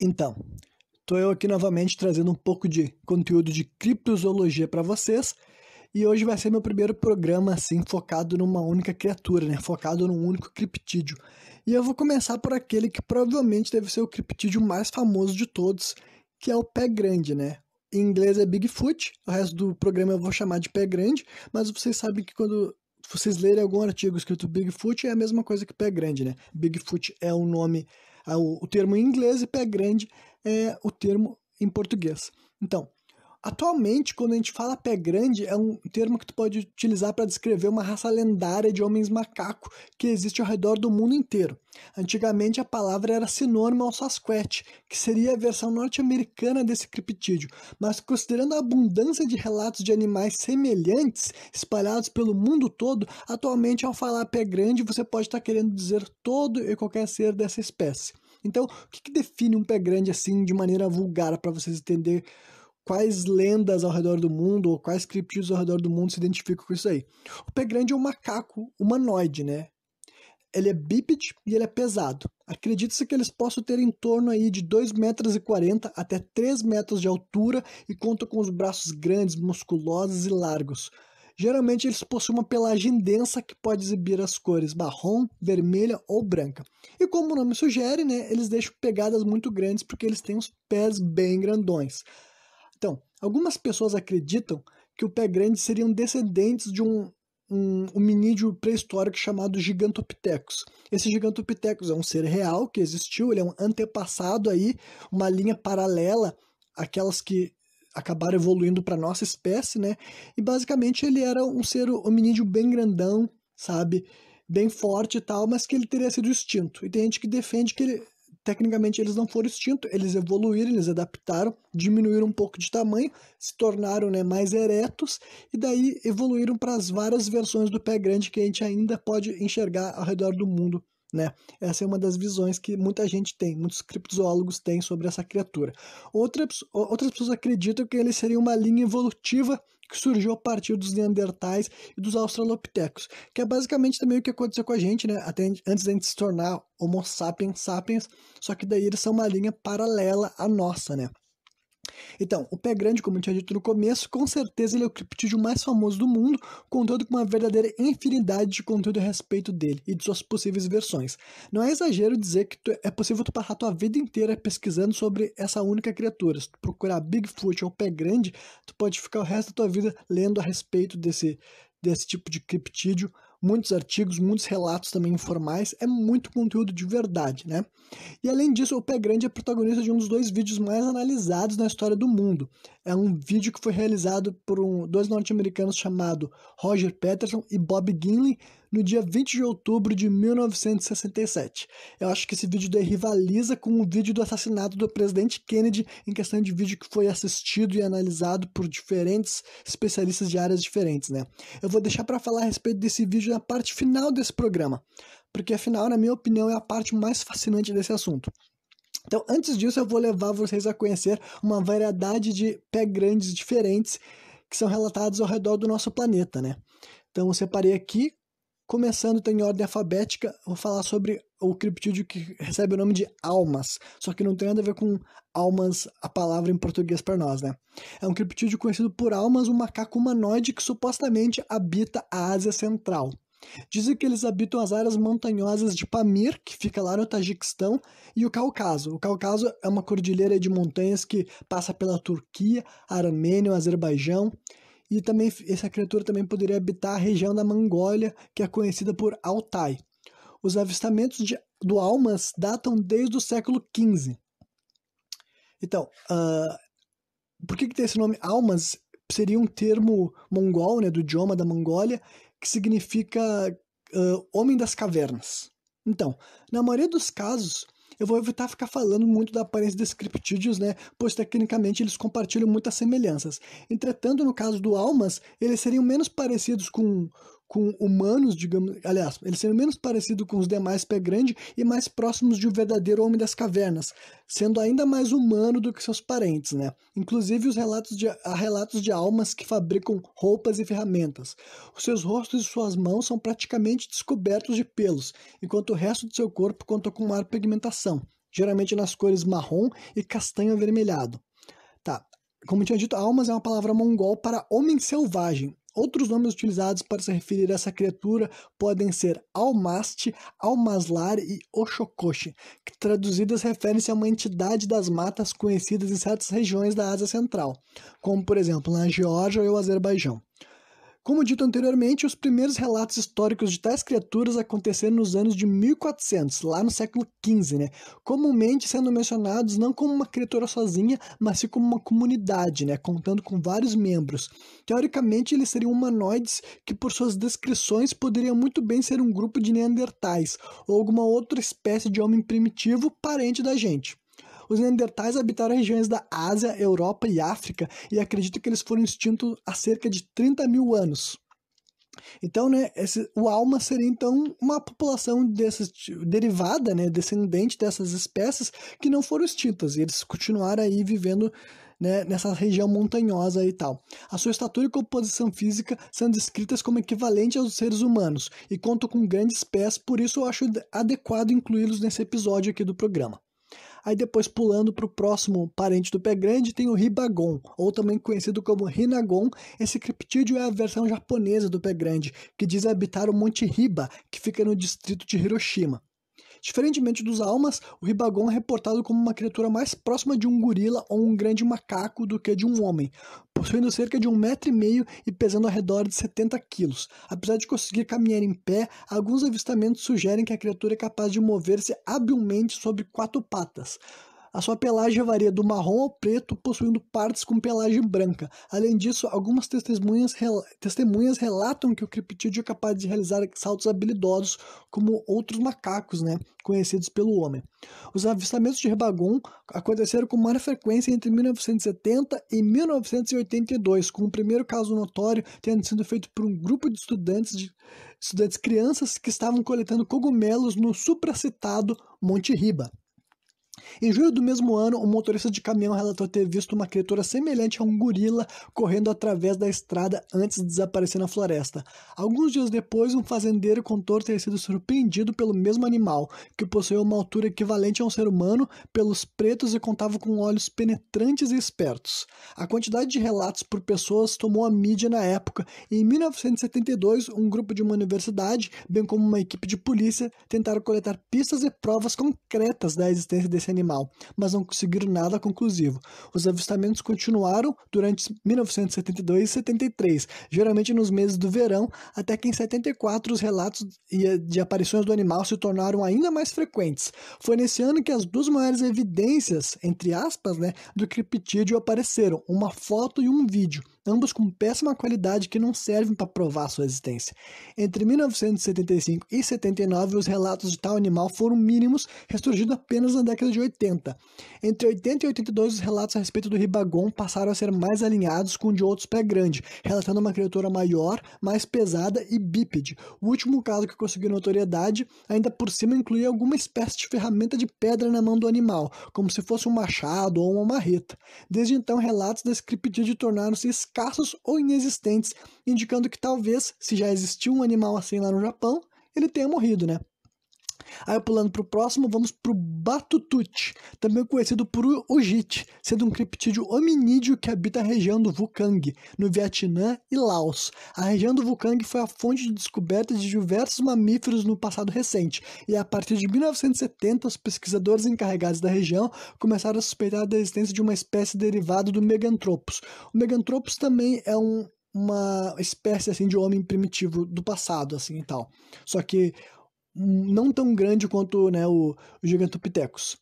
Então, estou eu aqui novamente trazendo um pouco de conteúdo de criptozoologia para vocês, e hoje vai ser meu primeiro programa assim focado numa única criatura, né? Focado num único criptídeo. E eu vou começar por aquele que provavelmente deve ser o criptídeo mais famoso de todos, que é o pé grande, né? Em inglês é Bigfoot, o resto do programa eu vou chamar de pé grande, mas vocês sabem que quando vocês lerem algum artigo escrito Bigfoot é a mesma coisa que pé grande, né? Bigfoot é o nome, o termo em inglês, e pé grande é o termo em português. Então, atualmente, quando a gente fala pé grande, é um termo que tu pode utilizar para descrever uma raça lendária de homens macaco que existe ao redor do mundo inteiro. Antigamente, a palavra era sinônimo ao Sasquatch, que seria a versão norte-americana desse criptídeo, mas considerando a abundância de relatos de animais semelhantes espalhados pelo mundo todo, atualmente, ao falar pé grande, você pode estar querendo dizer todo e qualquer ser dessa espécie. Então, o que define um pé grande assim de maneira vulgar para vocês entenderem quais lendas ao redor do mundo, ou quais criptídeos ao redor do mundo se identificam com isso aí? O pé grande é um macaco humanoide, né? Ele é bípede e ele é pesado. Acredita-se que eles possam ter em torno aí de 2,40 m até 3 metros de altura e contam com os braços grandes, musculosos e largos. Geralmente eles possuem uma pelagem densa que pode exibir as cores marrom, vermelha ou branca. E como o nome sugere, né, eles deixam pegadas muito grandes porque eles têm os pés bem grandões. Então, algumas pessoas acreditam que o pé grande seriam descendentes de um hominídeo pré-histórico chamado Gigantopithecus. Esse Gigantopithecus é um ser real que existiu, ele é um antepassado aí, uma linha paralela àquelas que acabaram evoluindo para nossa espécie, né? E basicamente ele era um ser hominídeo bem grandão, sabe? Bem forte e tal, mas que ele teria sido extinto. E tem gente que defende que ele tecnicamente eles não foram extintos, eles evoluíram, eles adaptaram, diminuíram um pouco de tamanho, se tornaram, né, mais eretos, e daí evoluíram para as várias versões do pé grande que a gente ainda pode enxergar ao redor do mundo, né? Essa é uma das visões que muita gente tem, muitos criptozoólogos têm sobre essa criatura. Outras pessoas acreditam que ele seria uma linha evolutiva que surgiu a partir dos Neandertais e dos Australopithecus, que é basicamente também o que aconteceu com a gente, né? Até antes da gente se tornar Homo sapiens sapiens, só que daí eles são uma linha paralela à nossa, né? Então, o pé grande, como eu tinha dito no começo, com certeza ele é o criptídeo mais famoso do mundo, contando com uma verdadeira infinidade de conteúdo a respeito dele e de suas possíveis versões. Não é exagero dizer que é possível tu passar a tua vida inteira pesquisando sobre essa única criatura. Se tu procurar Bigfoot ou pé grande, tu pode ficar o resto da tua vida lendo a respeito desse tipo de criptídeo, muitos artigos, muitos relatos também informais, é muito conteúdo de verdade, né? E além disso, o pé grande é protagonista de um dos 2 vídeos mais analisados na história do mundo. É um vídeo que foi realizado por 2 norte-americanos chamados Roger Patterson e Bob Ginley no dia 20 de outubro de 1967. Eu acho que esse vídeo daí rivaliza com o vídeo do assassinato do presidente Kennedy em questão de vídeo que foi assistido e analisado por diferentes especialistas de áreas diferentes, né? Eu vou deixar para falar a respeito desse vídeo na parte final desse programa, porque afinal, na minha opinião, é a parte mais fascinante desse assunto. Então, antes disso, eu vou levar vocês a conhecer uma variedade de pé grandes diferentes que são relatados ao redor do nosso planeta, né? Então, eu separei aqui, começando então, em ordem alfabética, vou falar sobre o criptídeo que recebe o nome de almas, só que não tem nada a ver com almas, a palavra em português para nós, né? É um criptídeo conhecido por almas, um macaco humanoide que supostamente habita a Ásia Central. Dizem que eles habitam as áreas montanhosas de Pamir, que fica lá no Tajiquistão, e o Cáucaso. O Cáucaso é uma cordilheira de montanhas que passa pela Turquia, Armênia, o Azerbaijão, e também essa criatura também poderia habitar a região da Mongólia, que é conhecida por Altai. Os avistamentos do almas datam desde o século XV. Então, por que tem esse nome almas? Seria um termo mongol, né, do idioma da Mongólia, que significa homem das cavernas. Então, na maioria dos casos, eu vou evitar ficar falando muito da aparência desses criptídeos, né, pois tecnicamente eles compartilham muitas semelhanças. Entretanto, no caso do almas, eles seriam menos parecidos com humanos, digamos, aliás, eles seriam menos parecidos com os demais pé grande e mais próximos de um verdadeiro homem das cavernas, sendo ainda mais humano do que seus parentes, né? Inclusive há relatos de almas que fabricam roupas e ferramentas. Os seus rostos e suas mãos são praticamente descobertos de pelos, enquanto o resto do seu corpo conta com maior pigmentação. geralmente nas cores marrom e castanho avermelhado. Tá. Como eu tinha dito, almas é uma palavra mongol para homem selvagem. Outros nomes utilizados para se referir a essa criatura podem ser Almast, Almaslar e Oshokoshi, que traduzidas referem-se a uma entidade das matas conhecidas em certas regiões da Ásia Central, como por exemplo na Geórgia ou Azerbaijão. Como dito anteriormente, os primeiros relatos históricos de tais criaturas aconteceram nos anos de 1400, lá no século XV, né? Comumente sendo mencionados não como uma criatura sozinha, mas sim como uma comunidade, né? Contando com vários membros. Teoricamente, eles seriam humanoides que, por suas descrições, poderiam muito bem ser um grupo de neandertais ou alguma outra espécie de homem primitivo parente da gente. Os neandertais habitaram regiões da Ásia, Europa e África e acredito que eles foram extintos há cerca de 30 mil anos. Então, né, o Alma seria então uma população derivada, né, descendente dessas espécies que não foram extintas e eles continuaram aí vivendo, né, nessa região montanhosa e tal. A sua estatura e composição física são descritas como equivalentes aos seres humanos e contam com grandes pés, por isso eu acho adequado incluí-los nesse episódio aqui do programa. Aí depois, pulando para o próximo parente do pé grande, tem o Ribagon, ou também conhecido como Hinagon. Esse criptídeo é a versão japonesa do pé grande, que diz habitar o Monte Hiba, que fica no distrito de Hiroshima. Diferentemente dos almas, o Ribagon é reportado como uma criatura mais próxima de um gorila ou um grande macaco do que de um homem, possuindo cerca de 1,5 m e pesando ao redor de 70 kg. Apesar de conseguir caminhar em pé, alguns avistamentos sugerem que a criatura é capaz de mover-se habilmente sobre 4 patas. A sua pelagem varia do marrom ao preto, possuindo partes com pelagem branca. Além disso, algumas testemunhas relatam que o criptídeo é capaz de realizar saltos habilidosos, como outros macacos, né, conhecidos pelo homem. Os avistamentos de Ribagon aconteceram com maior frequência entre 1970 e 1982, com o primeiro caso notório tendo sido feito por um grupo de estudantes crianças que estavam coletando cogumelos no supracitado Monte Hiba. Em julho do mesmo ano, um motorista de caminhão relatou ter visto uma criatura semelhante a um gorila correndo através da estrada antes de desaparecer na floresta. Alguns dias depois, um fazendeiro contou ter sido surpreendido pelo mesmo animal, que possuía uma altura equivalente a um ser humano, pelos pretos e contava com olhos penetrantes e espertos. A quantidade de relatos por pessoas tomou a mídia na época, e em 1972, um grupo de uma universidade, bem como uma equipe de polícia, tentaram coletar pistas e provas concretas da existência desse animal, mas não conseguiram nada conclusivo. Os avistamentos continuaram durante 1972 e 73, geralmente nos meses do verão, até que em 74 os relatos de aparições do animal se tornaram ainda mais frequentes. Foi nesse ano que as duas maiores evidências, entre aspas, né, do criptídeo apareceram, uma foto e um vídeo, ambos com péssima qualidade que não servem para provar sua existência. Entre 1975 e 79, os relatos de tal animal foram mínimos, ressurgindo apenas na década de 80. Entre 80 e 82, os relatos a respeito do Ribagon passaram a ser mais alinhados com o de outros pé grande, relatando uma criatura maior, mais pesada e bípede. O último caso que conseguiu notoriedade, ainda por cima, incluía alguma espécie de ferramenta de pedra na mão do animal, como se fosse um machado ou uma marreta. Desde então, relatos desse criptídeo tornaram-se escassos ou inexistentes, indicando que talvez, se já existiu um animal assim lá no Japão, ele tenha morrido, né? Aí pulando para o próximo, vamos para o Batutut, também conhecido por Ujit, sendo um criptídeo hominídeo que habita a região do Vukang, no Vietnã e Laos. A região do Vukang foi a fonte de descoberta de diversos mamíferos no passado recente, e a partir de 1970, os pesquisadores encarregados da região começaram a suspeitar da existência de uma espécie derivada do Meganthropus. O Meganthropus também é uma espécie assim de homem primitivo do passado, assim e tal. Só que não tão grande quanto, né, o Gigantopithecus.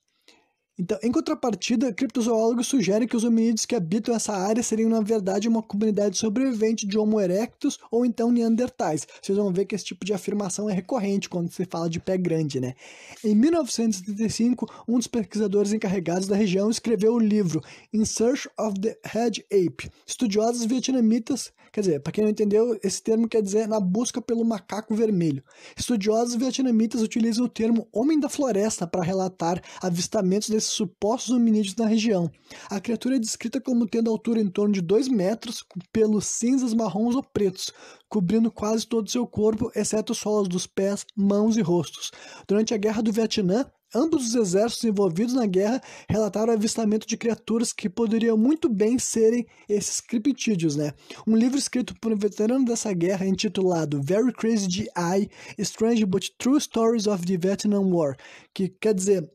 Então, em contrapartida, criptozoólogos sugerem que os hominídeos que habitam essa área seriam, na verdade, uma comunidade sobrevivente de Homo erectus ou então neandertais. Vocês vão ver que esse tipo de afirmação é recorrente quando se fala de pé grande, né? Em 1975, um dos pesquisadores encarregados da região escreveu o livro In Search of the Red Ape. Estudiosos vietnamitas, quer dizer, para quem não entendeu, esse termo quer dizer na busca pelo macaco vermelho. Estudiosos vietnamitas utilizam o termo homem da floresta para relatar avistamentos desses supostos hominídeos na região. A criatura é descrita como tendo altura em torno de 2 metros, com pelos cinzas, marrons ou pretos, cobrindo quase todo o seu corpo, exceto os solos dos pés, mãos e rostos. Durante a Guerra do Vietnã, ambos os exércitos envolvidos na guerra relataram o avistamento de criaturas que poderiam muito bem serem esses criptídeos, né? Um livro escrito por um veterano dessa guerra intitulado Very Crazy GI, Strange but True Stories of the Vietnam War, que quer dizer,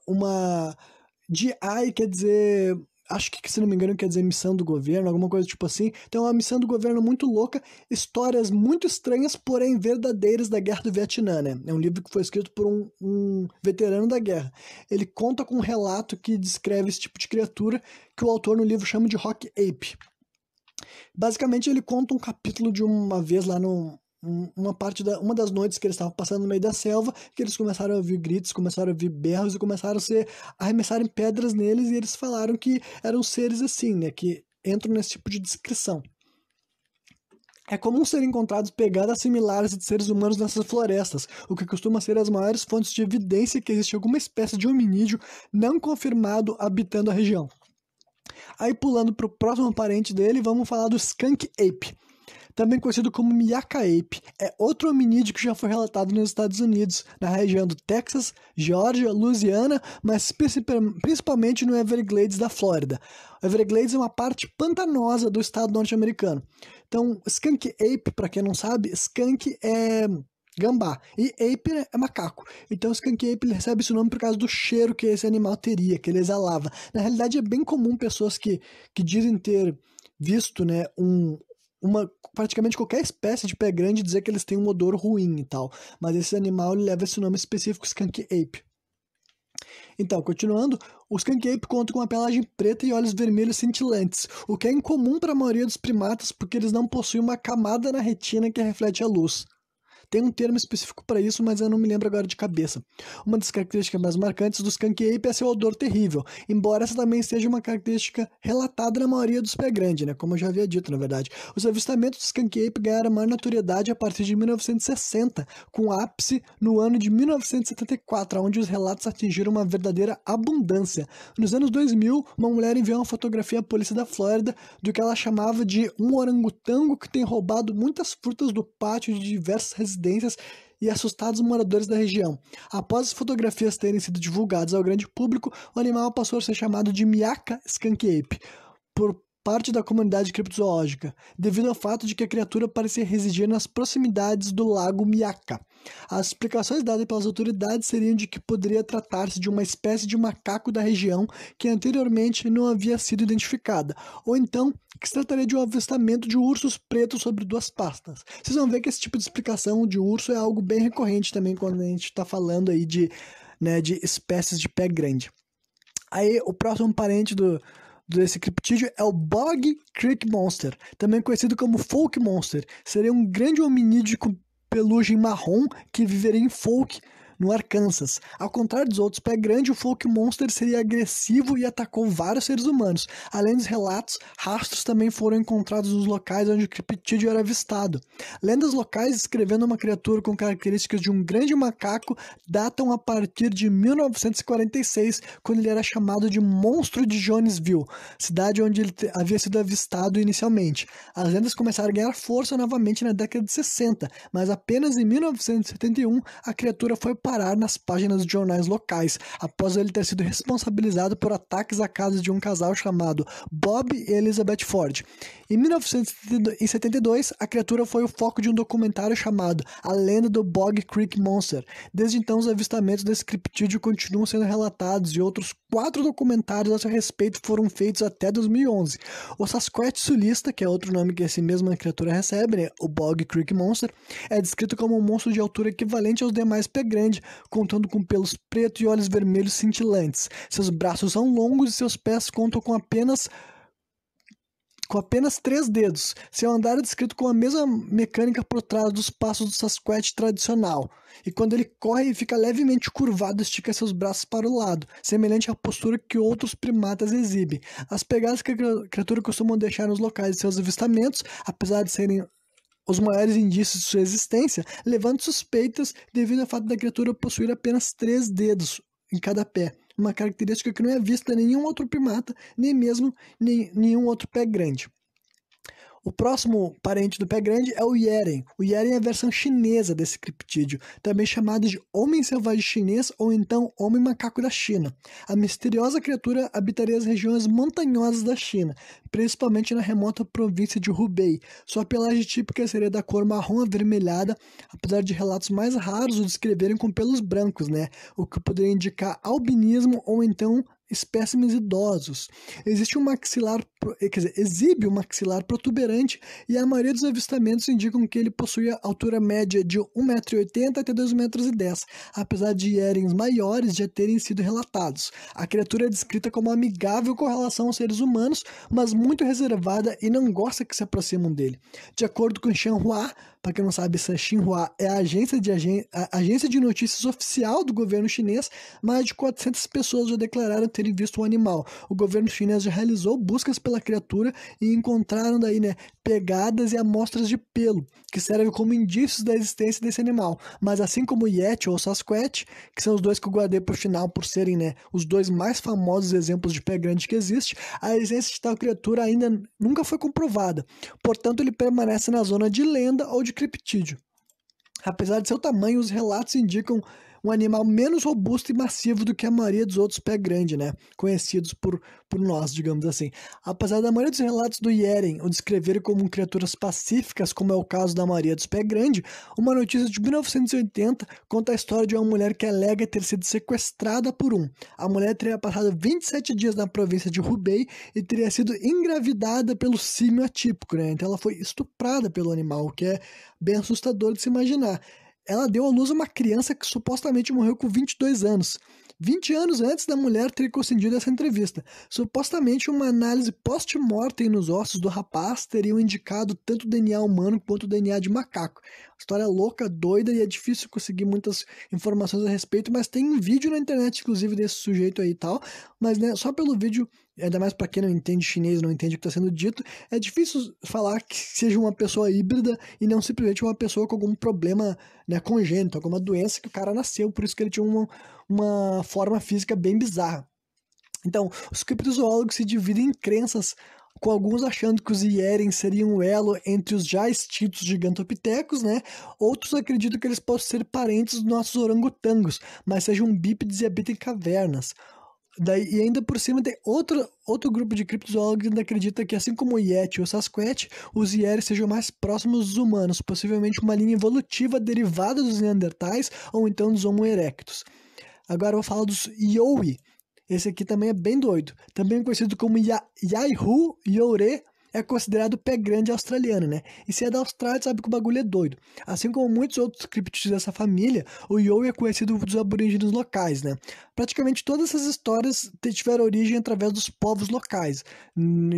uma GI quer dizer, acho que se não me engano quer dizer missão do governo, alguma coisa tipo assim. Então é uma missão do governo muito louca, histórias muito estranhas, porém verdadeiras da Guerra do Vietnã, né? É um livro que foi escrito por um veterano da guerra. Ele conta com um relato que descreve esse tipo de criatura que o autor no livro chama de Rock Ape. Basicamente ele conta um capítulo de uma vez lá uma das noites que eles estavam passando no meio da selva, que eles começaram a ouvir gritos, começaram a ouvir berros e começaram a arremessarem pedras neles, e eles falaram que eram seres assim, né, que entram nesse tipo de descrição. É comum serem encontrados pegadas similares de seres humanos nessas florestas, o que costuma ser as maiores fontes de evidência que existe alguma espécie de hominídeo não confirmado habitando a região. Aí pulando para o próximo parente dele, vamos falar do Skunk Ape, também conhecido como Myakka Ape. É outro hominídeo que já foi relatado nos Estados Unidos, na região do Texas, Geórgia, Louisiana, mas principalmente no Everglades da Flórida. O Everglades é uma parte pantanosa do estado norte-americano. Então, Skunk Ape, para quem não sabe, skunk é gambá e ape é macaco. Então o Skunk Ape ele recebe esse nome por causa do cheiro que esse animal teria, que ele exalava. Na realidade é bem comum pessoas que dizem ter visto, né, praticamente qualquer espécie de pé grande dizer que eles têm um odor ruim e tal, mas esse animal ele leva esse nome específico, Skunk Ape. Então, continuando, o Skunk Ape conta com uma pelagem preta e olhos vermelhos cintilantes, o que é incomum para a maioria dos primatas porque eles não possuem uma camada na retina que reflete a luz. Tem um termo específico para isso, mas eu não me lembro agora de cabeça. Uma das características mais marcantes do Skunk Ape é seu odor terrível, embora essa também seja uma característica relatada na maioria dos pé grande, né? Como eu já havia dito, na verdade. Os avistamentos do Skunk Ape ganharam maior notoriedade a partir de 1960, com ápice no ano de 1974, onde os relatos atingiram uma verdadeira abundância. Nos anos 2000, uma mulher enviou uma fotografia à polícia da Flórida do que ela chamava de um orangotango que tem roubado muitas frutas do pátio de diversas residências e assustado os moradores da região. Após as fotografias terem sido divulgadas ao grande público, o animal passou a ser chamado de Myakka Skunk Ape, por parte da comunidade criptozoológica, devido ao fato de que a criatura parecia residir nas proximidades do lago Myakka. As explicações dadas pelas autoridades seriam de que poderia tratar-se de uma espécie de macaco da região que anteriormente não havia sido identificada, ou então que se trataria de um avistamento de ursos pretos sobre duas pastas. Vocês vão ver que esse tipo de explicação de urso é algo bem recorrente também quando a gente está falando aí de espécies de pé grande. Aí o próximo parente desse criptídeo é o Bog Creek Monster, também conhecido como Folk Monster. Seria um grande hominídeo com pelugem marrom que viveria em Folk, no Arkansas. Ao contrário dos outros pé grande, o Folk Monster seria agressivo e atacou vários seres humanos. Além dos relatos, rastros também foram encontrados nos locais onde o criptídeo era avistado. Lendas locais descrevendo uma criatura com características de um grande macaco datam a partir de 1946, quando ele era chamado de Monstro de Jonesville, cidade onde ele havia sido avistado inicialmente. As lendas começaram a ganhar força novamente na década de 60, mas apenas em 1971 a criatura foi parar nas páginas de jornais locais, após ele ter sido responsabilizado por ataques à casa de um casal chamado Bob e Elizabeth Ford. Em 1972, a criatura foi o foco de um documentário chamado A Lenda do Bog Creek Monster. Desde então, os avistamentos desse criptídeo continuam sendo relatados e outros 4 documentários a seu respeito foram feitos até 2011. O Sasquatch sulista, que é outro nome que essa mesma criatura recebe, né? O Bog Creek Monster, é descrito como um monstro de altura equivalente aos demais pé grande, contando com pelos pretos e olhos vermelhos cintilantes. Seus braços são longos e seus pés contam com apenas 3 dedos. Seu andar é descrito com a mesma mecânica por trás dos passos do Sasquatch tradicional. E quando ele corre, ele fica levemente curvado e estica seus braços para o lado, semelhante à postura que outros primatas exibem. As pegadas que a criatura costuma deixar nos locais de seus avistamentos, apesar de serem os maiores indícios de sua existência, levantam suspeitas devido ao fato da criatura possuir apenas 3 dedos em cada pé, uma característica que não é vista em nenhum outro primata, nem mesmo em nenhum outro pé grande. O próximo parente do pé grande é o Yeren. O Yeren é a versão chinesa desse criptídeo, também chamado de homem selvagem chinês ou então homem macaco da China. A misteriosa criatura habitaria as regiões montanhosas da China, principalmente na remota província de Hubei. Sua pelagem típica seria da cor marrom avermelhada, apesar de relatos mais raros o descreverem com pelos brancos, né? O que poderia indicar albinismo ou então espécimes idosos. Exibe um maxilar protuberante e a maioria dos avistamentos indicam que ele possuía altura média de 1,80 m até 2,10 m, apesar de Yerens maiores já terem sido relatados. A criatura é descrita como amigável com relação aos seres humanos, mas muito reservada e não gosta que se aproximam dele. De acordo com Xinhua, para quem não sabe, essa Xinhua é a agência de notícias oficial do governo chinês, mais de 400 pessoas já declararam terem visto o animal. O governo chinês já realizou buscas pela criatura e encontraram daí, né, pegadas e amostras de pelo, que servem como indícios da existência desse animal. Mas assim como o Yeti ou o Sasquatch, que são os dois que eu guardei para o final por serem, né, os dois mais famosos exemplos de pé grande que existe, a existência de tal criatura ainda nunca foi comprovada. Portanto, ele permanece na zona de lenda ou de criptídeo. Apesar de seu tamanho, os relatos indicam um animal menos robusto e massivo do que a maioria dos outros pé grande, né? Conhecidos por nós, digamos assim. Apesar da maioria dos relatos do Yeren o descreverem como criaturas pacíficas, como é o caso da maioria dos pé grande, uma notícia de 1980 conta a história de uma mulher que alega ter sido sequestrada por um. A mulher teria passado 27 dias na província de Hubei e teria sido engravidada pelo símio atípico, né? Então ela foi estuprada pelo animal, o que é bem assustador de se imaginar. Ela deu à luz a uma criança que supostamente morreu com 22 anos. 20 anos antes da mulher ter concedido essa entrevista. Supostamente uma análise post-mortem nos ossos do rapaz teriam indicado tanto o DNA humano quanto o DNA de macaco. História louca, doida, e é difícil conseguir muitas informações a respeito, mas tem um vídeo na internet, inclusive, desse sujeito aí e tal, mas né, só pelo vídeo, ainda mais para quem não entende chinês, não entende o que está sendo dito, é difícil falar que seja uma pessoa híbrida e não simplesmente uma pessoa com algum problema, né, congênito, alguma doença que o cara nasceu, por isso que ele tinha uma forma física bem bizarra. Então, os criptozoólogos se dividem em crenças, com alguns achando que os Yeren seriam um elo entre os já extintos gigantopithecus, né? Outros acreditam que eles possam ser parentes dos nossos orangotangos, mas sejam bípedes e habitem cavernas. E ainda por cima tem outro grupo de criptozoólogos que ainda acredita que, assim como o Yeti ou o Sasquatch, os Yeren sejam mais próximos dos humanos, possivelmente uma linha evolutiva derivada dos Neandertais ou então dos Homo erectus. Agora eu vou falar dos Yowie. Esse aqui também é bem doido. Também conhecido como Yaihu Youre, é considerado pé grande australiano, né? E se é da Austrália, sabe que o bagulho é doido. Assim como muitos outros criptídeos dessa família, o Yowie é conhecido dos aborígenes locais, né? Praticamente todas essas histórias tiveram origem através dos povos locais.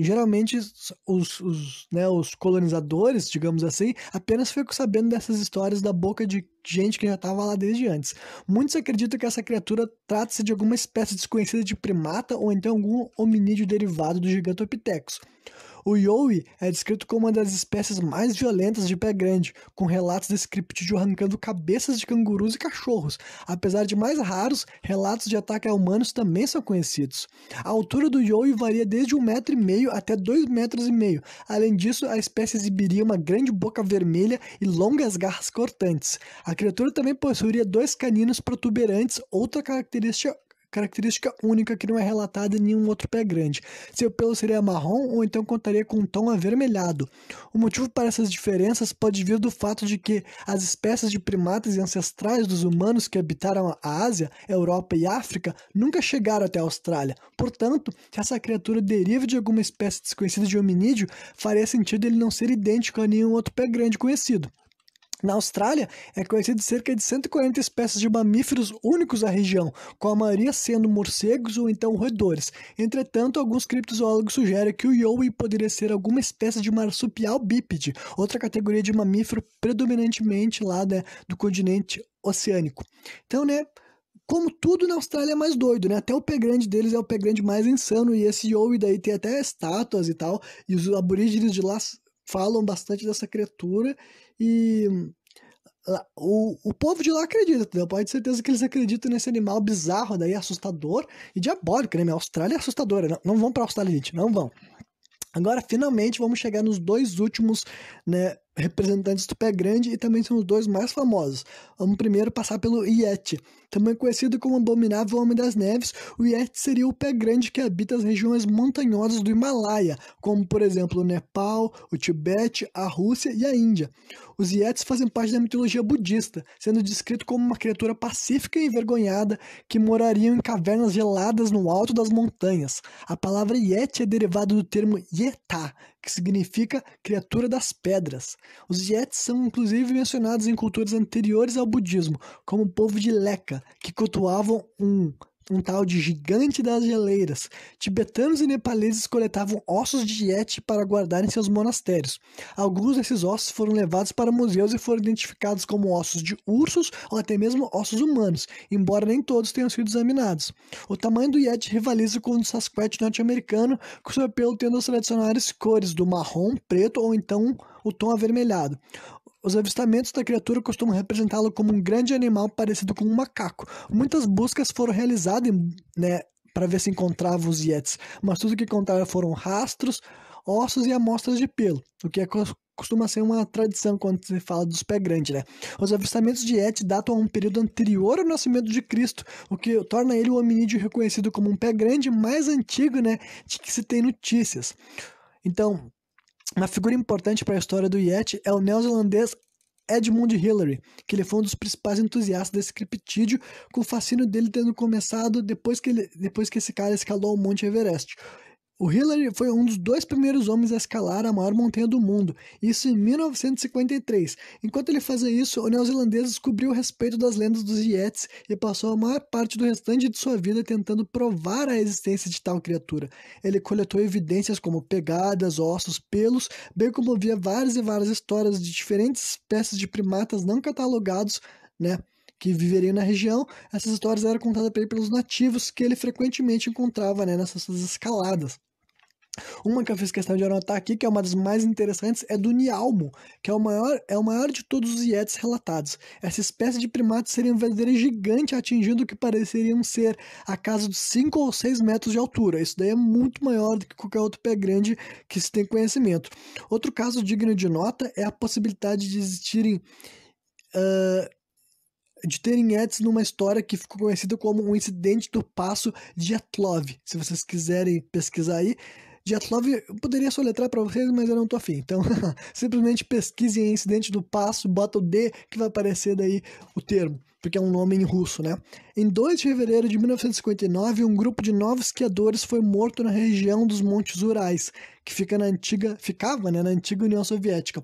Geralmente, os colonizadores, digamos assim, apenas ficam sabendo dessas histórias da boca de gente que já estava lá desde antes. Muitos acreditam que essa criatura trata-se de alguma espécie desconhecida de primata ou então algum hominídeo derivado do Gigantopithecus. O Yowie é descrito como uma das espécies mais violentas de pé grande, com relatos desse criptídeo arrancando cabeças de cangurus e cachorros. Apesar de mais raros, relatos de ataque a humanos também são conhecidos. A altura do Yowie varia desde 1,5 m até 2,5 m. Além disso, a espécie exibiria uma grande boca vermelha e longas garras cortantes. A criatura também possuiria 2 caninos protuberantes, outra característica única que não é relatada em nenhum outro pé grande. Seu pelo seria marrom ou então contaria com um tom avermelhado. O motivo para essas diferenças pode vir do fato de que as espécies de primatas e ancestrais dos humanos que habitaram a Ásia, Europa e África nunca chegaram até a Austrália. Portanto, se essa criatura deriva de alguma espécie desconhecida de hominídeo, faria sentido ele não ser idêntico a nenhum outro pé grande conhecido. Na Austrália, é conhecido cerca de 140 espécies de mamíferos únicos da região, com a maioria sendo morcegos ou então roedores. Entretanto, alguns criptozoólogos sugerem que o Yowie poderia ser alguma espécie de marsupial bípede, outra categoria de mamífero predominantemente lá, né, do continente oceânico. Então, né, como tudo na Austrália é mais doido, né? Até o pé grande deles é o pé grande mais insano, e esse Yowie daí tem até estátuas e tal, e os aborígenes de lá falam bastante dessa criatura, e o povo de lá acredita, entendeu? Pode ter certeza que eles acreditam nesse animal bizarro, daí assustador e diabólico, né? A Austrália é assustadora, não vão pra Austrália, gente, não vão. Agora, finalmente, vamos chegar nos dois últimos, né, representantes do pé grande e também são os dois mais famosos. Vamos primeiro passar pelo Yeti. Também conhecido como Abominável Homem das Neves, o Yeti seria o pé grande que habita as regiões montanhosas do Himalaia, como, por exemplo, o Nepal, o Tibete, a Rússia e a Índia. Os Yetis fazem parte da mitologia budista, sendo descrito como uma criatura pacífica e envergonhada que morariam em cavernas geladas no alto das montanhas. A palavra Yeti é derivada do termo Yetá, que significa criatura das pedras. Os Yetis são inclusive mencionados em culturas anteriores ao budismo, como o povo de Leka, que cultuavam um tal de gigante das geleiras. Tibetanos e nepaleses coletavam ossos de Yeti para guardar em seus monastérios. Alguns desses ossos foram levados para museus e foram identificados como ossos de ursos ou até mesmo ossos humanos, embora nem todos tenham sido examinados. O tamanho do Yeti rivaliza com o do Sasquatch norte-americano, com seu pelo tendo as tradicionais cores do marrom, preto ou então o tom avermelhado. Os avistamentos da criatura costumam representá-lo como um grande animal parecido com um macaco. Muitas buscas foram realizadas, né, para ver se encontravam os Yetis, mas tudo que encontraram foram rastros, ossos e amostras de pelo, o que costuma ser uma tradição quando se fala dos pés grandes, né? Os avistamentos de Yeti datam a um período anterior ao nascimento de Cristo, o que torna ele o hominídeo reconhecido como um pé grande mais antigo, né, de que se tem notícias. Então, uma figura importante para a história do Yeti é o neozelandês Edmund Hillary, que ele foi um dos principais entusiastas desse criptídeo, com o fascínio dele tendo começado depois que esse cara escalou o Monte Everest. O Hillary foi um dos dois primeiros homens a escalar a maior montanha do mundo, isso em 1953. Enquanto ele fazia isso, o neozelandês descobriu o respeito das lendas dos Yetis e passou a maior parte do restante de sua vida tentando provar a existência de tal criatura. Ele coletou evidências como pegadas, ossos, pelos, bem como via várias e várias histórias de diferentes espécies de primatas não catalogados, né, que viveriam na região. Essas histórias eram contadas para ele pelos nativos que ele frequentemente encontrava, né, nessas suas escaladas. Uma que eu fiz questão de anotar aqui, que é uma das mais interessantes, é do Nialmo, que é o maior de todos os Yetis relatados. Essa espécie de primate seria um verdadeiro gigante, atingindo o que pareceriam ser a casa dos 5 ou 6 metros de altura. Isso daí é muito maior do que qualquer outro pé grande que se tem conhecimento. Outro caso digno de nota é a possibilidade de existirem de terem Yetis numa história que ficou conhecida como um incidente do Passo Dyatlov. Se vocês quiserem pesquisar aí, Dyatlov eu poderia soletrar para vocês, mas eu não tô afim. Então, simplesmente pesquisem incidente do Passo, bota o D que vai aparecer daí o termo, porque é um nome em russo, né? Em 2 de fevereiro de 1959, um grupo de 9 esquiadores foi morto na região dos Montes Urais, que ficava, né, na antiga União Soviética.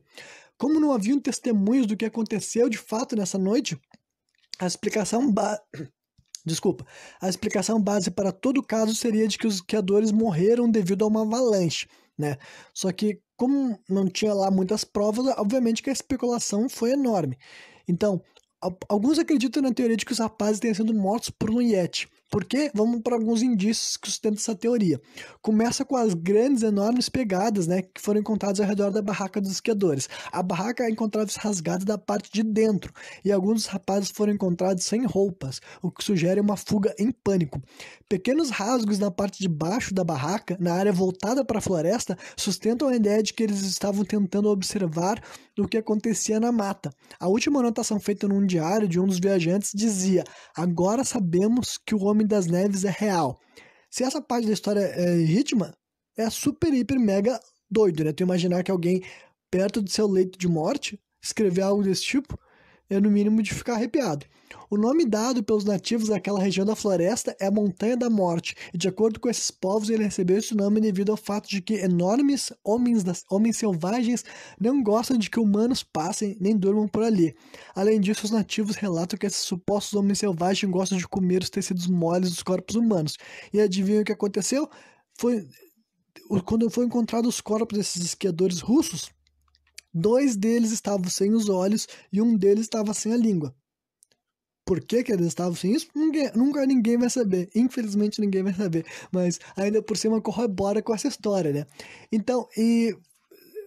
Como não haviam testemunhos do que aconteceu de fato nessa noite, a explicação base para todo o caso seria de que os esquiadores morreram devido a uma avalanche, né? Só que, como não tinha lá muitas provas, obviamente que a especulação foi enorme. Então, alguns acreditam na teoria de que os rapazes tenham sido mortos por um Yeti. Por quê? Vamos para alguns indícios que sustentam essa teoria. Começa com as grandes, enormes pegadas, né, que foram encontradas ao redor da barraca dos esquiadores. A barraca encontrava-se rasgada da parte de dentro, e alguns dos rapazes foram encontrados sem roupas, o que sugere uma fuga em pânico. Pequenos rasgos na parte de baixo da barraca, na área voltada para a floresta, sustentam a ideia de que eles estavam tentando observar o que acontecia na mata. A última anotação feita num diário de um dos viajantes dizia: "Agora sabemos que o Homem das Neves é real." Se essa parte da história é ritma, é super, hiper, mega doido, né? Tu imaginar que alguém perto do seu leito de morte escrever algo desse tipo é no mínimo de ficar arrepiado. O nome dado pelos nativos daquela região da floresta é a Montanha da Morte, e de acordo com esses povos ele recebeu esse nome devido ao fato de que enormes homens selvagens não gostam de que humanos passem nem durmam por ali. Além disso, os nativos relatam que esses supostos homens selvagens gostam de comer os tecidos moles dos corpos humanos. E adivinha o que aconteceu? Quando foram encontrados os corpos desses esquiadores russos, 2 deles estavam sem os olhos e um deles estava sem a língua. Por que eles estavam sem isso? Nunca ninguém vai saber. Infelizmente ninguém vai saber. Mas ainda por cima corrobora com essa história, né? Então, e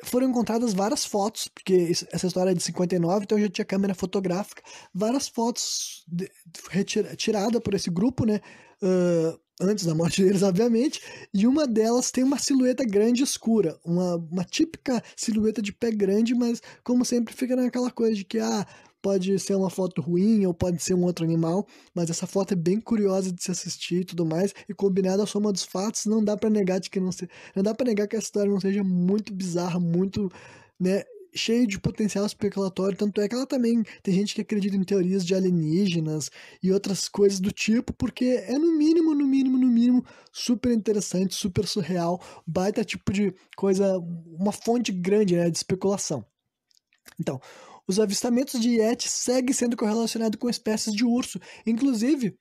foram encontradas várias fotos, porque essa história é de 59, então já tinha câmera fotográfica. Várias fotos tiradas por esse grupo, né? antes da morte deles, obviamente, e uma delas tem uma silhueta grande e escura, uma típica silhueta de pé grande, mas como sempre fica naquela coisa de que pode ser uma foto ruim ou pode ser um outro animal, mas essa foto é bem curiosa de se assistir e tudo mais, e combinada à soma dos fatos, não dá para negar de que não dá para negar que a história não seja muito bizarra, muito, né, cheio de potencial especulatório, tanto é que ela também tem gente que acredita em teorias de alienígenas e outras coisas do tipo, porque é no mínimo, no mínimo, no mínimo, super interessante, super surreal, baita tipo de coisa, uma fonte grande, né, de especulação. Então, os avistamentos de Yeti seguem sendo correlacionados com espécies de urso, inclusive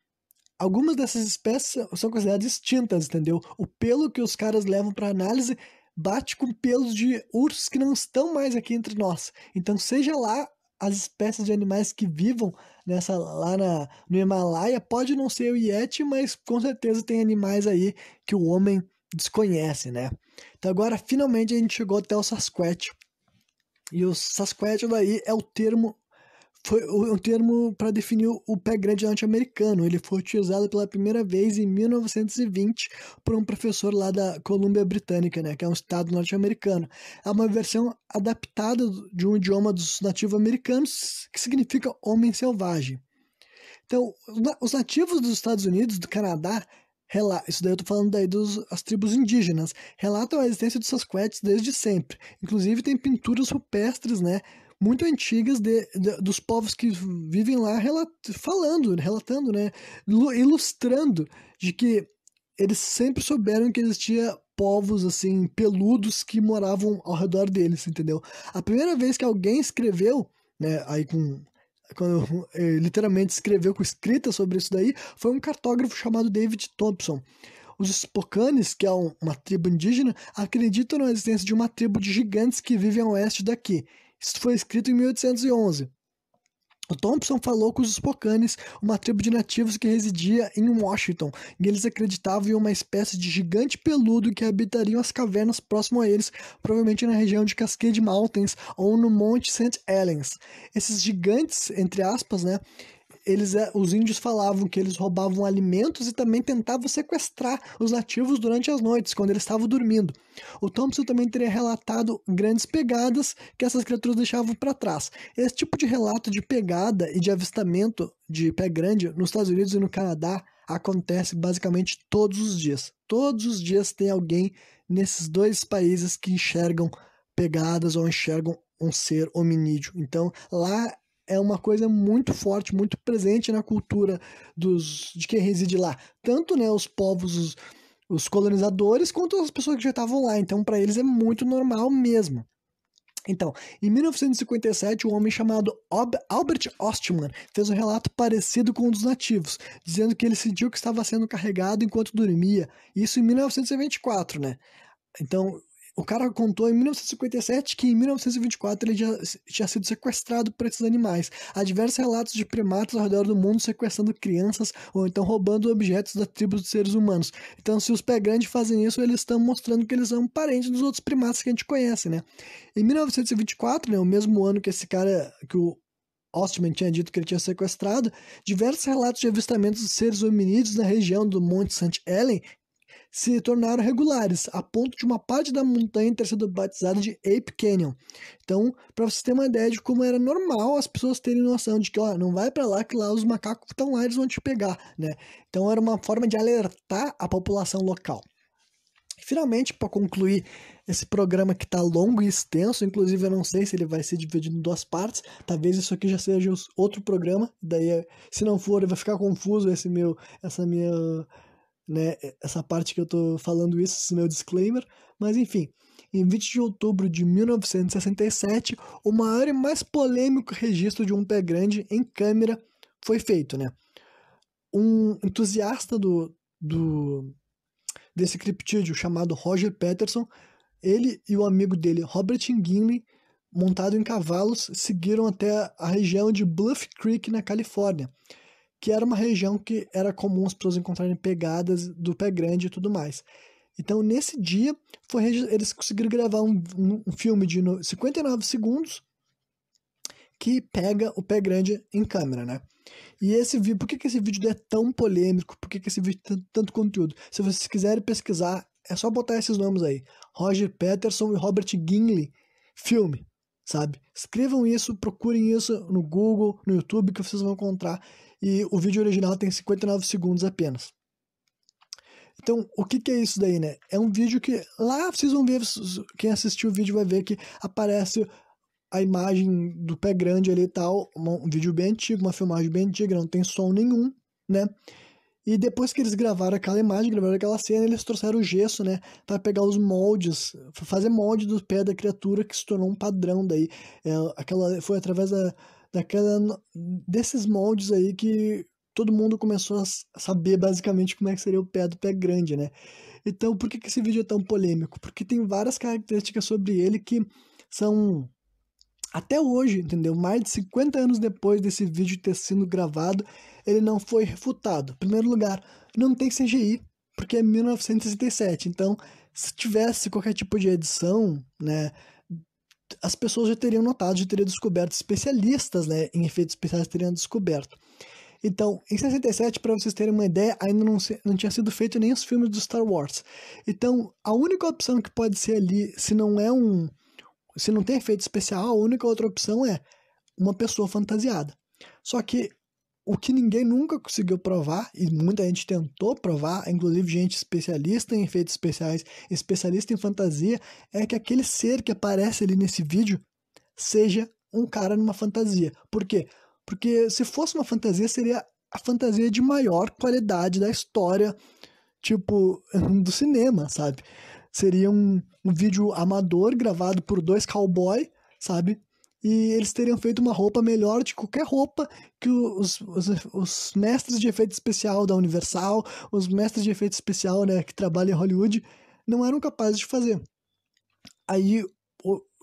algumas dessas espécies são consideradas extintas, entendeu? O pelo que os caras levam para análise bate com pelos de ursos que não estão mais aqui entre nós. Então, seja lá as espécies de animais que vivam no Himalaia, pode não ser o Yeti, mas com certeza tem animais aí que o homem desconhece, né? Então agora, finalmente, a gente chegou até o Sasquatch. E o Sasquatch daí é o termo foi um termo para definir o pé grande norte-americano. Ele foi utilizado pela primeira vez em 1920 por um professor lá da Colômbia Britânica, né, que é um estado norte-americano. É uma versão adaptada de um idioma dos nativos americanos que significa homem selvagem. Então, os nativos dos Estados Unidos, do Canadá, isso daí eu tô falando daí das tribos indígenas, relatam a existência dos Sasquatch desde sempre. Inclusive tem pinturas rupestres, né, muito antigas dos povos que vivem lá relatando, né, ilustrando de que eles sempre souberam que existia povos assim peludos que moravam ao redor deles, entendeu? A primeira vez que alguém escreveu, né, aí quando literalmente escreveu com escrita sobre isso daí, foi um cartógrafo chamado David Thompson. Os Spokanes, que é uma tribo indígena, acreditam na existência de uma tribo de gigantes que vivem a oeste daqui. Isso foi escrito em 1811. O Thompson falou com os Spokanes, uma tribo de nativos que residia em Washington, e eles acreditavam em uma espécie de gigante peludo que habitariam as cavernas próximo a eles, provavelmente na região de Cascade Mountains ou no Monte St. Helens. Esses gigantes, entre aspas, né, os índios falavam que eles roubavam alimentos e também tentavam sequestrar os nativos durante as noites, quando eles estavam dormindo. O Thompson também teria relatado grandes pegadas que essas criaturas deixavam para trás. Esse tipo de relato de pegada e de avistamento de pé grande nos Estados Unidos e no Canadá acontece basicamente todos os dias. Todos os dias tem alguém nesses dois países que enxergam pegadas ou enxergam um ser hominídeo. Então, lá é uma coisa muito forte, muito presente na cultura de quem reside lá. Tanto, né, os povos, os colonizadores, quanto as pessoas que já estavam lá. Então, para eles é muito normal mesmo. Então, em 1957, um homem chamado Albert Ostman fez um relato parecido com um dos nativos, dizendo que ele sentiu que estava sendo carregado enquanto dormia. Isso em 1924, né? Então, o cara contou em 1957 que em 1924 ele já tinha sido sequestrado por esses animais. Há diversos relatos de primatas ao redor do mundo sequestrando crianças ou então roubando objetos da tribo de seres humanos. Então, se os pé grandes fazem isso, eles estão mostrando que eles são parentes dos outros primatas que a gente conhece, né? Em 1924, né, o mesmo ano que esse cara, que o Ostman tinha dito que ele tinha sequestrado, diversos relatos de avistamentos de seres hominídeos na região do Monte St. Helens se tornaram regulares, a ponto de uma parte da montanha ter sido batizada de Ape Canyon. Então, para você ter uma ideia de como era normal as pessoas terem noção de que, ó, não vai para lá que lá os macacos estão lá, eles vão te pegar, né? Então, era uma forma de alertar a população local. E, finalmente, para concluir esse programa que está longo e extenso, inclusive eu não sei se ele vai ser dividido em duas partes, talvez isso aqui já seja outro programa, daí se não for vai ficar confuso essa minha, né, essa parte que eu tô falando isso, esse meu disclaimer, mas enfim, em 20 de outubro de 1967, o maior e mais polêmico registro de um pé grande em câmera foi feito, né? Um entusiasta desse criptídeo chamado Roger Patterson, ele e o amigo dele, Robert Ginley, montado em cavalos, seguiram até a região de Bluff Creek, na Califórnia, que era uma região que era comum as pessoas encontrarem pegadas do pé grande e tudo mais. Então, nesse dia, eles conseguiram gravar um filme de 59 segundos que pega o pé grande em câmera, né? E esse vídeo, por que que esse vídeo é tão polêmico? Por que que esse vídeo tem tanto conteúdo? Se vocês quiserem pesquisar, é só botar esses nomes aí. Roger Patterson e Robert Ginley, filme, sabe? Escrevam isso, procurem isso no Google, no YouTube, que vocês vão encontrar. E o vídeo original tem 59 segundos apenas. Então, o que que é isso daí, né? É um vídeo que lá vocês vão ver, quem assistiu o vídeo vai ver que aparece a imagem do pé grande ali e tal, um vídeo bem antigo, uma filmagem bem antiga, não tem som nenhum, né? E depois que eles gravaram aquela imagem, gravaram aquela cena, eles trouxeram o gesso, né? Pra pegar os moldes, fazer molde do pé da criatura, que se tornou um padrão daí. Foi através desses moldes aí que todo mundo começou a saber basicamente como é que seria o pé do pé grande, né? Então, por que que esse vídeo é tão polêmico? Porque tem várias características sobre ele que são... Até hoje, entendeu? Mais de 50 anos depois desse vídeo ter sido gravado, ele não foi refutado. Em primeiro lugar, não tem CGI, porque é 1967. Então, se tivesse qualquer tipo de edição, né, as pessoas já teriam notado, já teriam descoberto, especialistas, né, em efeitos especiais teriam descoberto. Então, em 67, para vocês terem uma ideia, ainda não tinha sido feito nem os filmes do Star Wars. Então, a única opção que pode ser ali, se não tem efeito especial, a única outra opção é uma pessoa fantasiada. Só que o que ninguém nunca conseguiu provar, e muita gente tentou provar, inclusive gente especialista em efeitos especiais, especialista em fantasia, é que aquele ser que aparece ali nesse vídeo seja um cara numa fantasia. Por quê? Porque se fosse uma fantasia, seria a fantasia de maior qualidade da história, tipo, do cinema, sabe? Seria um vídeo amador gravado por dois cowboys, sabe? E eles teriam feito uma roupa melhor de qualquer roupa que os mestres de efeito especial da Universal, os mestres de efeito especial, né, que trabalham em Hollywood, não eram capazes de fazer. Aí,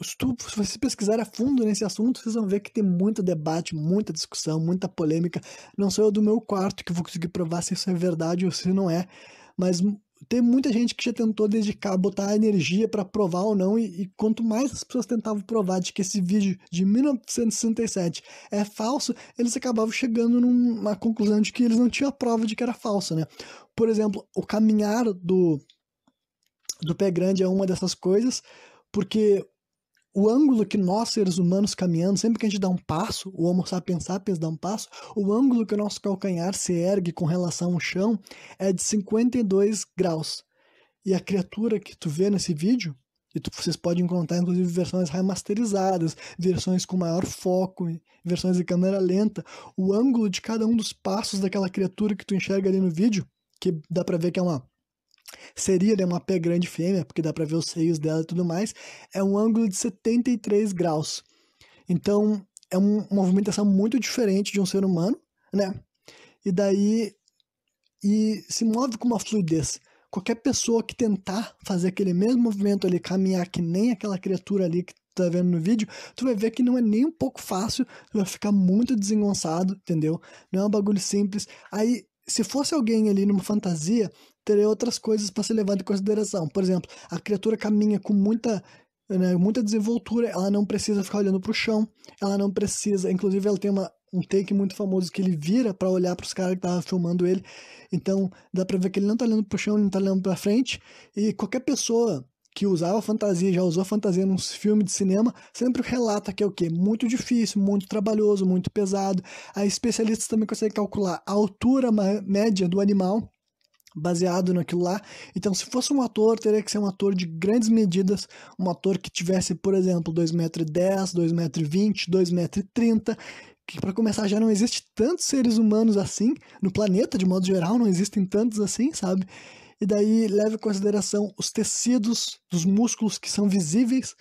se vocês pesquisarem a fundo nesse assunto, vocês vão ver que tem muito debate, muita discussão, muita polêmica. Não sou eu do meu quarto que vou conseguir provar se isso é verdade ou se não é, mas tem muita gente que já tentou dedicar, botar energia para provar ou não, e quanto mais as pessoas tentavam provar de que esse vídeo de 1967 é falso, eles acabavam chegando numa conclusão de que eles não tinham a prova de que era falso, né? Por exemplo, o caminhar do pé grande é uma dessas coisas, porque o ângulo que nós, seres humanos, caminhando, sempre que a gente dá um passo, o Homo sapiens sapiens dá um passo, o ângulo que o nosso calcanhar se ergue com relação ao chão é de 52 graus. E a criatura que tu vê nesse vídeo, e vocês podem encontrar inclusive versões remasterizadas, versões com maior foco, versões de câmera lenta, o ângulo de cada um dos passos daquela criatura que tu enxerga ali no vídeo, que dá pra ver que seria, né, uma pé grande fêmea, porque dá pra ver os seios dela e tudo mais, é um ângulo de 73 graus. Então, é uma movimentação muito diferente de um ser humano, né? E se move com uma fluidez. Qualquer pessoa que tentar fazer aquele mesmo movimento ali, caminhar que nem aquela criatura ali que tu tá vendo no vídeo, tu vai ver que não é nem um pouco fácil, tu vai ficar muito desengonçado, entendeu? Não é um bagulho simples. Aí, se fosse alguém ali numa fantasia, teria outras coisas para ser levado em consideração. Por exemplo, a criatura caminha com muita desenvoltura, ela não precisa ficar olhando para o chão, ela não precisa, inclusive ela tem um take muito famoso que ele vira para olhar para os caras que estavam filmando ele, então dá para ver que ele não tá olhando para o chão, ele não tá olhando para frente, e qualquer pessoa que usava fantasia, já usou fantasia num filme de cinema, sempre relata que é o quê? Muito difícil, muito trabalhoso, muito pesado. Aí especialistas também conseguem calcular a altura média do animal, baseado naquilo lá. Então, se fosse um ator, teria que ser um ator de grandes medidas, um ator que tivesse, por exemplo, 2,10 m, 2,20 m, 2,30 m, que para começar já não existe tantos seres humanos assim, no planeta, de modo geral, não existem tantos assim, sabe? E daí leva em consideração os tecidos dos músculos que são visíveis,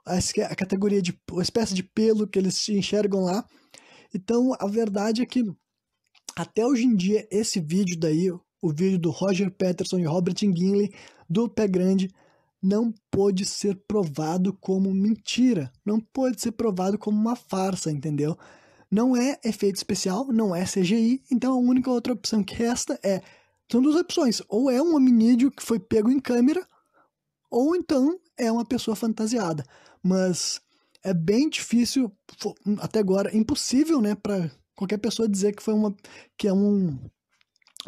a categoria a espécie de pelo que eles enxergam lá. Então, a verdade é que até hoje em dia, esse vídeo daí, o vídeo do Roger Patterson e Robert Ginley, do pé grande, não pode ser provado como mentira, não pode ser provado como uma farsa, entendeu? Não é efeito especial, não é CGI, então a única outra opção que resta são duas opções, ou é um hominídeo que foi pego em câmera, ou então é uma pessoa fantasiada, mas é bem difícil, até agora impossível, né, para qualquer pessoa dizer que é uma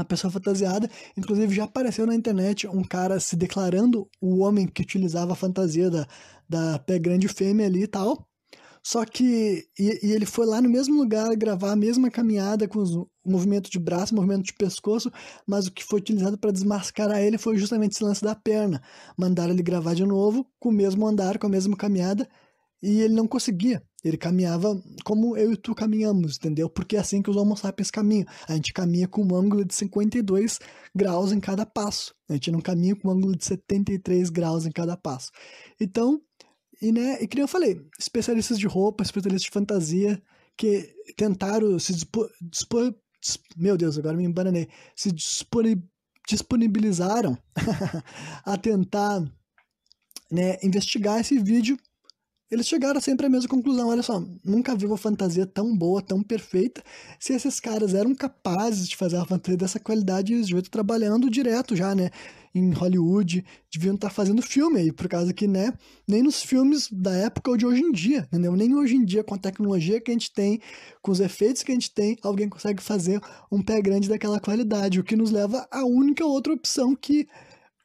pessoa fantasiada. Inclusive já apareceu na internet um cara se declarando o homem que utilizava a fantasia da pé grande fêmea ali e tal. Só que e ele foi lá no mesmo lugar gravar a mesma caminhada com os movimento de braço, movimento de pescoço, mas o que foi utilizado para desmascarar ele foi justamente esse lance da perna. Mandaram ele gravar de novo com o mesmo andar, com a mesma caminhada, e ele não conseguia. Ele caminhava como eu e tu caminhamos, entendeu? Porque é assim que os Homo sapiens caminham. A gente caminha com um ângulo de 52 graus em cada passo. A gente não caminha com um ângulo de 73 graus em cada passo. Então, e que nem eu falei, especialistas de roupa, especialistas de fantasia, que tentaram meu Deus, agora me embananei, se disponibilizaram a tentar, né, investigar esse vídeo. Eles chegaram sempre à mesma conclusão: olha só, nunca vi uma fantasia tão boa, tão perfeita. Se esses caras eram capazes de fazer uma fantasia dessa qualidade, eles deviam estar trabalhando direto já, né, em Hollywood, deviam estar fazendo filme aí, por causa que, né, nem nos filmes da época ou de hoje em dia, entendeu? Nem hoje em dia, com a tecnologia que a gente tem, com os efeitos que a gente tem, alguém consegue fazer um pé grande daquela qualidade, o que nos leva à única outra opção que,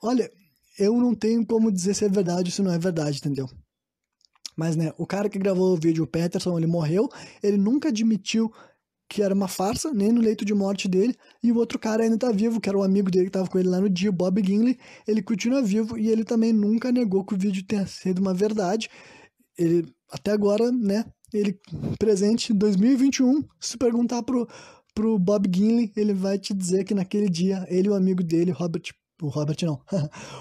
olha, eu não tenho como dizer se é verdade ou se não é verdade, entendeu? Mas, né, o cara que gravou o vídeo, o Peterson, ele morreu, ele nunca admitiu que era uma farsa, nem no leito de morte dele, e o outro cara ainda tá vivo, que era o amigo dele que tava com ele lá no dia, o Bob Ginley, ele continua vivo, e ele também nunca negou que o vídeo tenha sido uma verdade. Ele, até agora, né, ele, presente em 2021, se perguntar pro Bob Ginley, ele vai te dizer que naquele dia, ele e o amigo dele,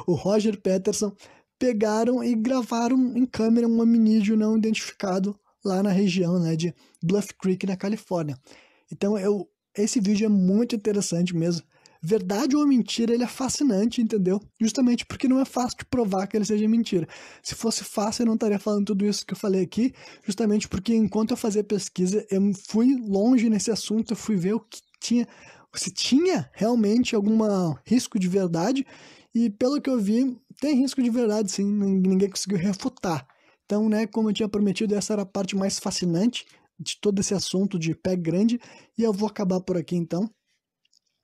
o Roger Peterson, pegaram e gravaram em câmera um hominídeo não identificado lá na região, né, de Bluff Creek, na Califórnia. Então, esse vídeo é muito interessante mesmo. Verdade ou mentira, ele é fascinante, entendeu? Justamente porque não é fácil de provar que ele seja mentira. Se fosse fácil, eu não estaria falando tudo isso que eu falei aqui, justamente porque enquanto eu fazia pesquisa, eu fui longe nesse assunto, eu fui ver o que tinha, se tinha realmente algum risco de verdade, e pelo que eu vi, tem risco de verdade, sim, ninguém conseguiu refutar. Então, né, como eu tinha prometido, essa era a parte mais fascinante de todo esse assunto de pé grande, e eu vou acabar por aqui então.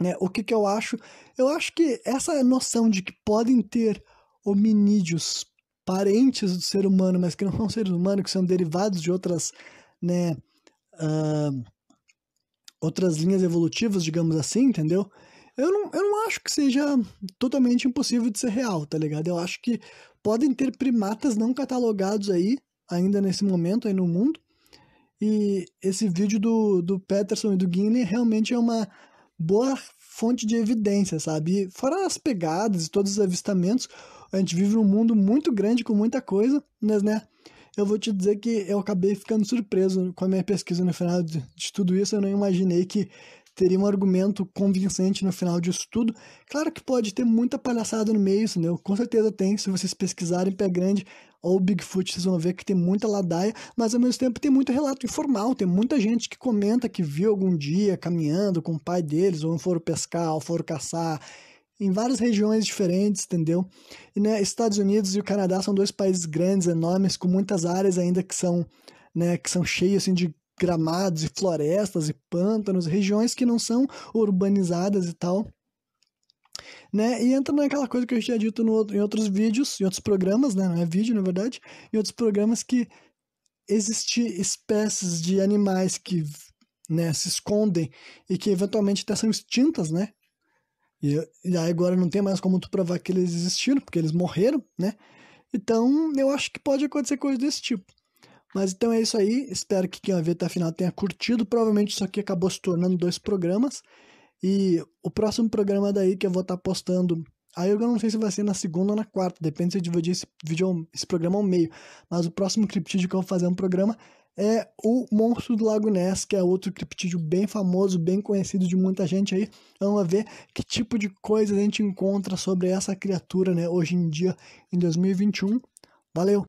Né, o que eu acho? Eu acho que essa noção de que podem ter hominídeos parentes do ser humano, mas que não são seres humanos, que são derivados de outras, né, outras linhas evolutivas, digamos assim, entendeu? Eu não acho que seja totalmente impossível de ser real, tá ligado? Eu acho que podem ter primatas não catalogados aí, ainda nesse momento aí no mundo, e esse vídeo do Peterson e do Ginley realmente é uma boa fonte de evidência, sabe? E fora as pegadas e todos os avistamentos, a gente vive num mundo muito grande com muita coisa, mas, né, eu vou te dizer que eu acabei ficando surpreso com a minha pesquisa no final de tudo isso. Eu não imaginei que teria um argumento convincente no final disso tudo. Claro que pode ter muita palhaçada no meio, entendeu? Com certeza tem, se vocês pesquisarem Pé Grande ou Bigfoot, vocês vão ver que tem muita ladaia, mas ao mesmo tempo tem muito relato informal, tem muita gente que comenta que viu algum dia caminhando com o pai deles, ou foram pescar, ou foram caçar, em várias regiões diferentes, entendeu? E, né, Estados Unidos e o Canadá são dois países grandes, enormes, com muitas áreas ainda que são, né, que são cheias assim, de gramados e florestas e pântanos, regiões que não são urbanizadas e tal, né? E entra naquela coisa que eu tinha dito em outros vídeos, em outros programas, né? Não é vídeo, na verdade, em outros programas, que existem espécies de animais que, né, se escondem e que eventualmente até são extintas, né? E aí agora não tem mais como tu provar que eles existiram, porque eles morreram, né? Então, eu acho que pode acontecer coisa desse tipo. Mas então é isso aí, espero que quem vai ver até a final tenha curtido. Provavelmente isso aqui acabou se tornando 2 programas. E o próximo programa daí que eu vou estar postando, aí eu não sei se vai ser na segunda ou na quarta, depende se eu dividir esse programa ao meio. Mas o próximo criptídeo que eu vou fazer um programa é o Monstro do Lago Ness, que é outro criptídeo bem famoso, bem conhecido de muita gente aí. Vamos ver que tipo de coisa a gente encontra sobre essa criatura, né, hoje em dia, em 2021. Valeu!